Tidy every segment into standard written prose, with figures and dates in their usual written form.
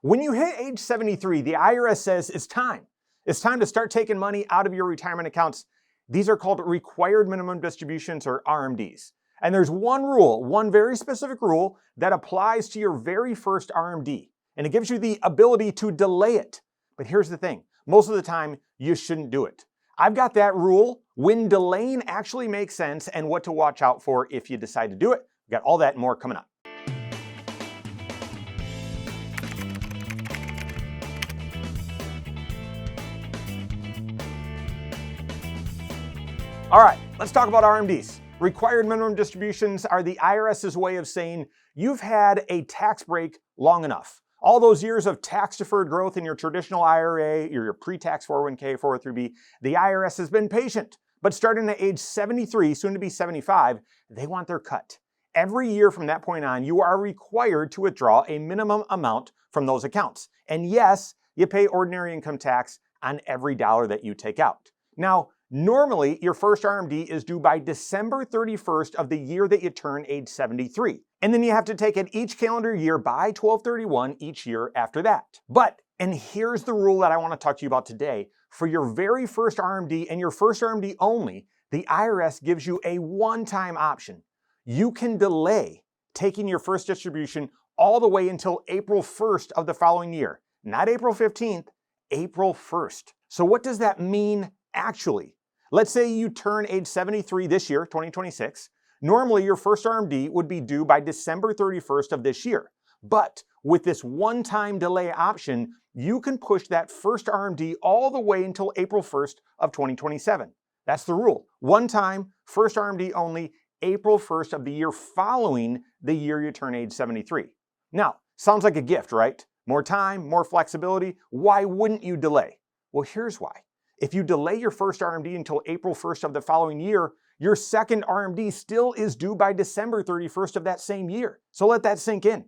When you hit age 73, the IRS says it's time. It's time to start taking money out of your retirement accounts. These are called required minimum distributions, or RMDs. And there's one rule, one very specific rule that applies to your very first RMD. And it gives you the ability to delay it. But here's the thing, most of the time you shouldn't do it. I've got that rule, when delaying actually makes sense, and what to watch out for if you decide to do it. We've got all that and more coming up. All right, let's talk about RMDs. Required minimum distributions are the IRS's way of saying you've had a tax break long enough. All those years of tax-deferred growth in your traditional IRA, your pre-tax 401k, 403b, the IRS has been patient. But starting at age 73, soon to be 75, they want their cut. Every year from that point on, you are required to withdraw a minimum amount from those accounts. And yes, you pay ordinary income tax on every dollar that you take out. Now, normally, your first RMD is due by December 31st of the year that you turn age 73. And then you have to take it each calendar year by 12/31 each year after that. But, and here's the rule that I want to talk to you about today, for your very first RMD and your first RMD only, the IRS gives you a one-time option. You can delay taking your first distribution all the way until April 1st of the following year. Not April 15th, April 1st. So what does that mean actually? Let's say you turn age 73 this year, 2026. Normally, your first RMD would be due by December 31st of this year. But with this one-time delay option, you can push that first RMD all the way until April 1st of 2027. That's the rule. One time, first RMD only, April 1st of the year following the year you turn age 73. Now, sounds like a gift, right? More time, more flexibility. Why wouldn't you delay? Well, here's why. If you delay your first RMD until April 1st of the following year, your second RMD still is due by December 31st of that same year. So let that sink in.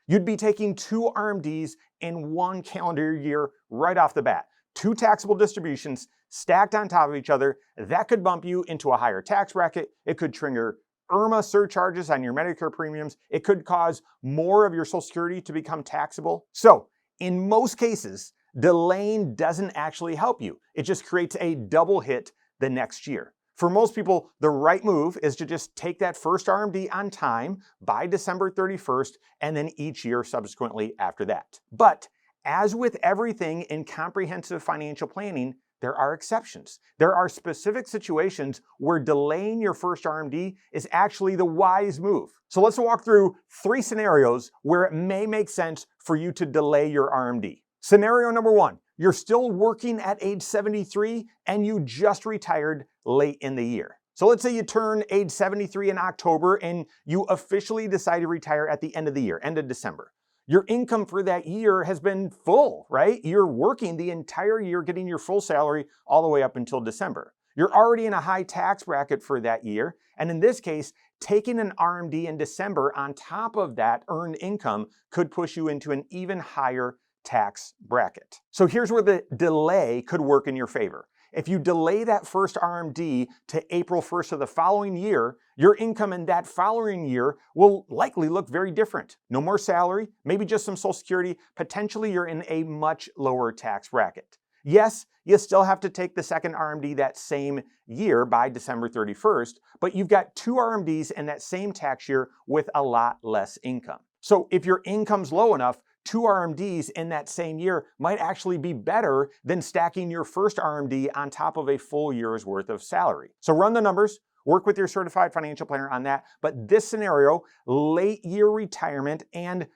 You'd be taking two RMDs in one calendar year right off the bat. Two taxable distributions stacked on top of each other. That could bump you into a higher tax bracket. It could trigger IRMA surcharges on your Medicare premiums. It could cause more of your Social Security to become taxable. So in most cases, delaying doesn't actually help you. It just creates a double hit the next year. For most people, the right move is to just take that first RMD on time by December 31st and then each year subsequently after that. But as with everything in comprehensive financial planning, there are exceptions. There are specific situations where delaying your first RMD is actually the wise move. So let's walk through three scenarios where it may make sense for you to delay your RMD. Scenario number one, you're still working at age 73 and you just retired late in the year. So let's say you turn age 73 in October and you officially decide to retire at the end of the year, end of December. Your income for that year has been full, right? You're working the entire year, getting your full salary all the way up until December. You're already in a high tax bracket for that year. And in this case, taking an RMD in December on top of that earned income could push you into an even higher tax bracket. So here's where the delay could work in your favor. If you delay that first RMD to April 1st of the following year, your income in that following year will likely look very different. No more salary, maybe just some Social Security. Potentially you're in a much lower tax bracket. Yes, you still have to take the second RMD that same year by December 31st, but you've got two RMDs in that same tax year with a lot less income. So if your income's low enough, two RMDs in that same year might actually be better than stacking your first RMD on top of a full year's worth of salary. So run the numbers, work with your certified financial planner on that. But this scenario, late year retirement and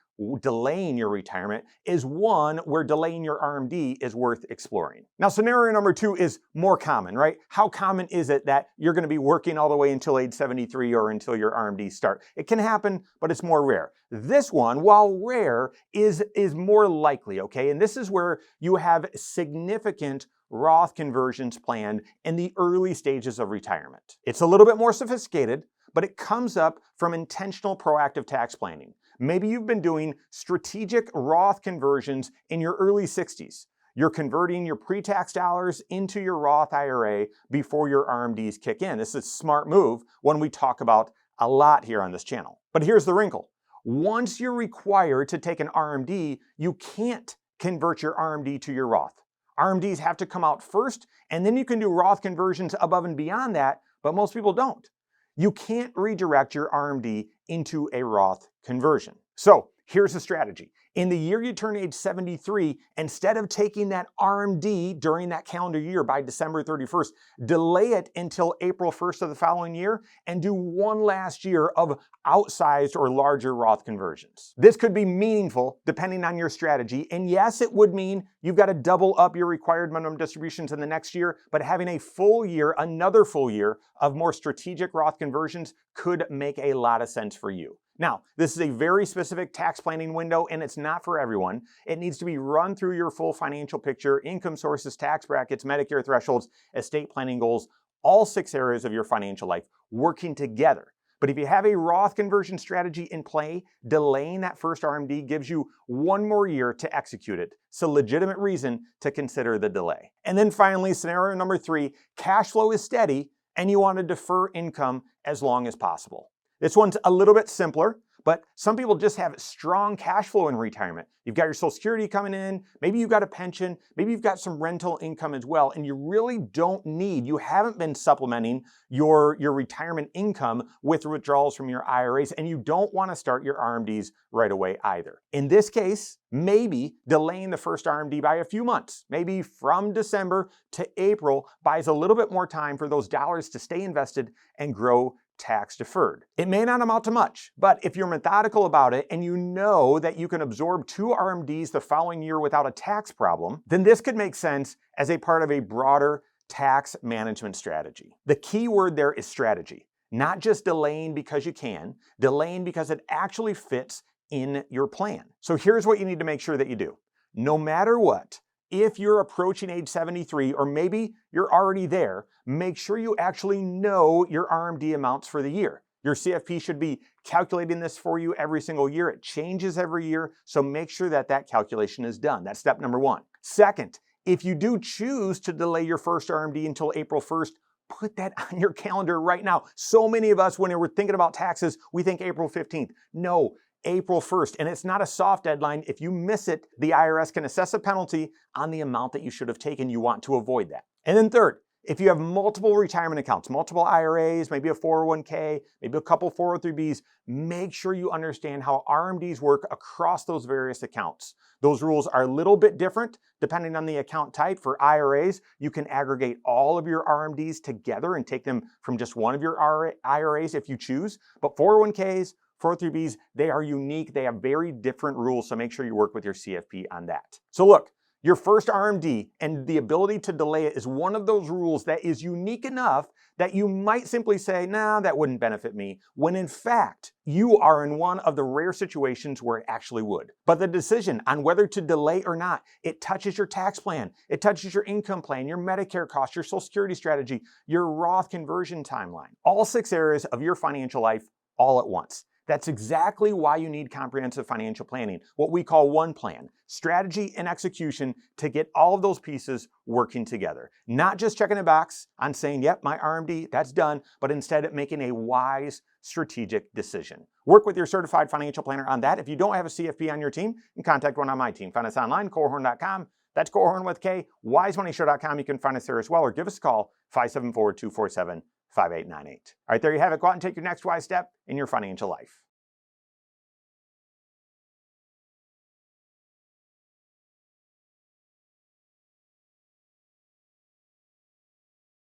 delaying your retirement, is one where delaying your RMD is worth exploring. Now, scenario number two is more common, right? How common is it that you're going to be working all the way until age 73 or until your RMDs start? It can happen, but it's more rare. This one, while rare, is more likely, okay? And this is where you have significant Roth conversions planned in the early stages of retirement. It's a little bit more sophisticated, but it comes up from intentional proactive tax planning. Maybe you've been doing strategic Roth conversions in your early 60s. You're converting your pre-tax dollars into your Roth IRA before your RMDs kick in. This is a smart move, one we talk about a lot here on this channel. But here's the wrinkle. Once you're required to take an RMD, you can't convert your RMD to your Roth. RMDs have to come out first, and then you can do Roth conversions above and beyond that, but most people don't. You can't redirect your RMD into a Roth conversion. So here's the strategy. In the year you turn age 73, instead of taking that RMD during that calendar year by December 31st, delay it until April 1st of the following year and do one last year of outsized or larger Roth conversions. This could be meaningful depending on your strategy. And yes, it would mean you've got to double up your required minimum distributions in the next year, but having a full year, another full year of more strategic Roth conversions could make a lot of sense for you. Now, this is a very specific tax planning window and it's not for everyone. It needs to be run through your full financial picture, income sources, tax brackets, Medicare thresholds, estate planning goals, all 6 areas of your financial life working together. But if you have a Roth conversion strategy in play, delaying that first RMD gives you one more year to execute it. It's a legitimate reason to consider the delay. And then finally, scenario number 3, cash flow is steady and you want to defer income as long as possible. This one's a little bit simpler, but some people just have strong cash flow in retirement. You've got your Social Security coming in, maybe you've got a pension, maybe you've got some rental income as well, and you really don't need, you haven't been supplementing your retirement income with withdrawals from your IRAs, and you don't want to start your RMDs right away either. In this case, maybe delaying the first RMD by a few months, maybe from December to April, buys a little bit more time for those dollars to stay invested and grow tax deferred. It may not amount to much, but if you're methodical about it and you know that you can absorb 2 RMDs the following year without a tax problem, then this could make sense as a part of a broader tax management strategy. The key word there is strategy, not just delaying because you can, delaying because it actually fits in your plan. So here's what you need to make sure that you do. No matter what, if you're approaching age 73, or maybe you're already there, make sure you actually know your RMD amounts for the year. Your CFP should be calculating this for you every single year. It changes every year, so make sure that that calculation is done. That's step number 1. Second, if you do choose to delay your first RMD until April 1st, put that on your calendar right now. So many of us, when we're thinking about taxes, we think April 15th. No, April 1st, and it's not a soft deadline. If you miss it, the IRS can assess a penalty on the amount that you should have taken. You want to avoid that. And then third, if you have multiple retirement accounts, multiple IRAs, maybe a 401k, maybe a couple 403bs, make sure you understand how RMDs work across those various accounts. Those rules are a little bit different depending on the account type. For IRAs, you can aggregate all of your RMDs together and take them from just one of your IRAs if you choose. But 401ks, 403bs, they are unique. They have very different rules, so make sure you work with your CFP on that. So look, your first RMD and the ability to delay it is one of those rules that is unique enough that you might simply say, nah, that wouldn't benefit me, when in fact, you are in one of the rare situations where it actually would. But the decision on whether to delay or not, it touches your tax plan, it touches your income plan, your Medicare costs, your Social Security strategy, your Roth conversion timeline, all 6 areas of your financial life all at once. That's exactly why you need comprehensive financial planning, what we call one plan, strategy and execution to get all of those pieces working together. Not just checking a box on saying, yep, my RMD, that's done, but instead of making a wise strategic decision. Work with your certified financial planner on that. If you don't have a CFP on your team, you can contact one on my team. Find us online, Korhorn.com. That's Korhorn with K, wisemoneyshow.com. You can find us there as well, or give us a call, 574-247-5898. All right, there you have it. Go out and take your next wise step in your financial life.